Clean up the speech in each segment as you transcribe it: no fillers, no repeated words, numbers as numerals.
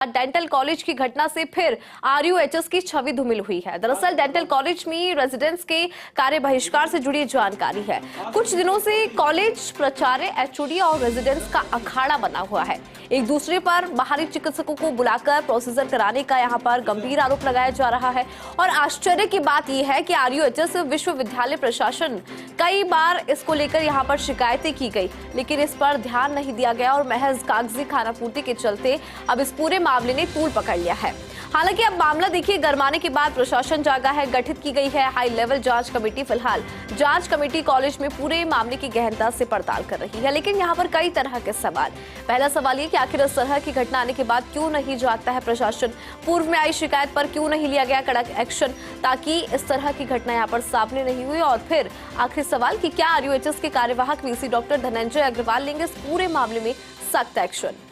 Dental college की घटना से फिर आरयूएचएस की छवि धूमिल हुई है। दरअसल डेंटल कॉलेज में रेजिडेंट्स के कार्य बहिष्कार से जुड़ी जानकारी है। कुछ दिनों से कॉलेज प्राचार्य, एचओडी और रेजिडेंट्स का अखाड़ा बना हुआ है। एक दूसरे पर बाहरी चिकित्सकों को बुलाकर प्रोसीजर कराने का यहां पर गंभीर आरोप लगाया जा रहा है। और आश्चर्य की बात यह है कि आरयूएचएस विश्वविद्यालय प्रशासन कई बार इसको लेकर यहां पर शिकायतें की गई, लेकिन इस पर ध्यान नहीं दिया गया और महज कागजी खानापूर्ति के चलते अब इस पूरे मामले ने तूल पकड़ लिया है। हालांकि अब मामला देखिए गरमाने के बाद प्रशासन जागा है, गठित की गई है हाई लेवल जांच कमेटी। फिलहाल जांच कमेटी कॉलेज में पूरे मामले की गहनता से पड़ताल कर रही है, लेकिन यहाँ पर कई तरह के सवाल। पहला सवाल ये कि आखिर इस तरह की घटना आने के बाद क्यों नहीं जागता है प्रशासन? पूर्व में आई शिकायत पर क्यों नहीं लिया गया कड़क एक्शन ताकि इस तरह की घटना यहाँ पर सामने नहीं हुई? और फिर आखिरी सवाल कि क्या आरयूएचएस के कार्यवाहक वीसी डॉक्टर धनंजय अग्रवाल लेंगे इस पूरे मामले में सख्त एक्शन?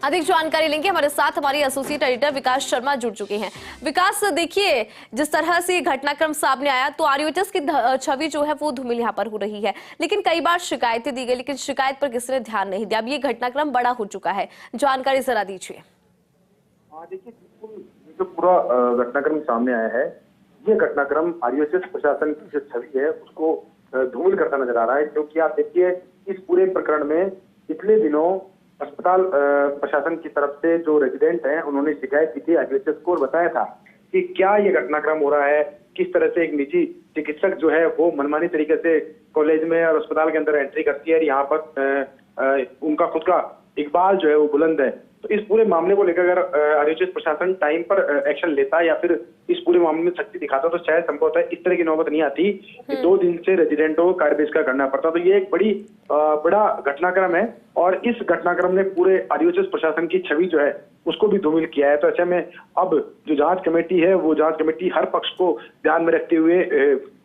अधिक जानकारी लेंगे, हमारे साथ हमारी एसोसिएट एडिटर विकास शर्मा जुड़ चुके हैं। विकास, देखिए जिस तरह से घटनाक्रम सामने आया तो आरयूएचएस की छवि जो है वो धूमिल यहाँ पर हो रही है, लेकिन कई बार शिकायतें दी गई, लेकिन शिकायत पर किसी ने ध्यान नहीं दिया। अब ये घटनाक्रम बड़ा हो चुका है, जानकारी जरा दीजिए। देखिए, जो पूरा घटनाक्रम सामने आया है, ये घटनाक्रम आरयूएचएस प्रशासन की जो छवि है उसको धूमिल करता नजर आ रहा है, क्योंकि आप देखिए इस पूरे प्रकरण में पिछले दिनों अस्पताल प्रशासन की तरफ से जो रेजिडेंट हैं उन्होंने शिकायत की थी आरयूएचएस को और बताया था कि क्या ये घटनाक्रम हो रहा है, किस तरह से एक निजी चिकित्सक जो है वो मनमानी तरीके से कॉलेज में और अस्पताल के अंदर एंट्री करती है। यहाँ पर उनका खुद का इकबाल जो है वो बुलंद है। तो इस पूरे मामले को लेकर अगर आरयूएचएस प्रशासन टाइम पर एक्शन लेता या फिर इस पूरे मामले में सख्ती दिखाता तो शायद संभवतः इस तरह की नौबत नहीं आती कि 2 दिन से रेजिडेंटों को कार्य बहिष्कार करना पड़ता। तो ये एक बड़ा घटनाक्रम है और इस घटनाक्रम ने पूरे आरयूएचएस प्रशासन की छवि जो है उसको भी धूमिल किया है। तो ऐसे में अब जो जांच कमेटी है वो जांच कमेटी हर पक्ष को ध्यान में रखते हुए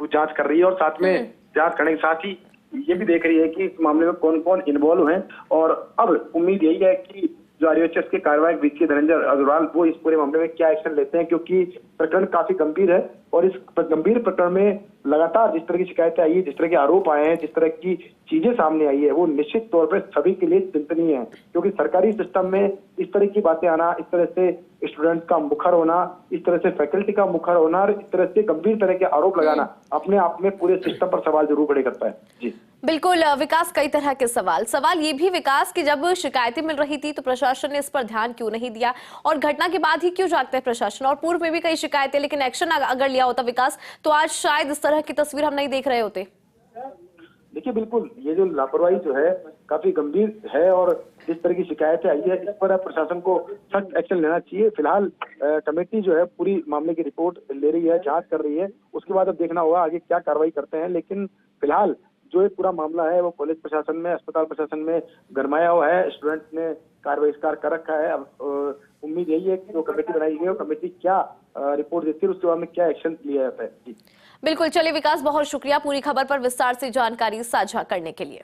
जांच कर रही है और साथ में जांच करने के साथ ही ये भी देख रही है कि इस मामले में कौन कौन इन्वॉल्व है। और अब उम्मीद यही है कि जो आरयूएचएस के कार्यवाहक वीसी धनंजय अग्रवाल वो इस पूरे मामले में क्या एक्शन लेते हैं, क्योंकि प्रकरण काफी गंभीर है और इस गंभीर प्रकरण में लगातार जिस तरह की शिकायतें आई है, जिस तरह के आरोप आए हैं, जिस तरह की चीजें सामने आई है वो निश्चित तौर पर सभी के लिए चिंतनीय है। क्योंकि सरकारी सिस्टम में इस तरह की बातें आना, इस तरह से स्टूडेंट का मुखर होना, इस तरह से फैकल्टी का मुखर होना और इस तरह से गंभीर तरह के आरोप लगाना अपने आप में पूरे सिस्टम पर सवाल जरूर खड़े करता है। जी बिल्कुल विकास, कई तरह के सवाल ये भी विकास कि जब शिकायतें मिल रही थी तो प्रशासन ने इस पर ध्यान क्यों नहीं दिया और घटना के बाद ही क्यों जागता है प्रशासन? और पूर्व में भी कई शिकायतें, लेकिन एक्शन अगर लिया होता विकास तो आज शायद इस तरह की तस्वीर हम नहीं देख रहे होते। देखिए, बिल्कुल ये जो लापरवाही जो है काफी गंभीर है और इस तरह की शिकायतें आई है इस पर प्रशासन को सख्त एक्शन लेना चाहिए। फिलहाल कमेटी जो है पूरी मामले की रिपोर्ट ले रही है, जांच कर रही है, उसके बाद अब देखना होगा आगे क्या कार्रवाई करते हैं। लेकिन फिलहाल जो ये पूरा मामला है वो कॉलेज प्रशासन में, अस्पताल प्रशासन में गरमाया हुआ है। स्टूडेंट ने कार्य बहिष्कार कर रखा है। अब उम्मीद यही है कि जो कमेटी बनाई गई है कमेटी क्या रिपोर्ट देती है, उसके बाद में क्या एक्शन लिया जाता है। जी बिल्कुल, चलिए विकास, बहुत शुक्रिया पूरी खबर पर विस्तार से जानकारी साझा करने के लिए।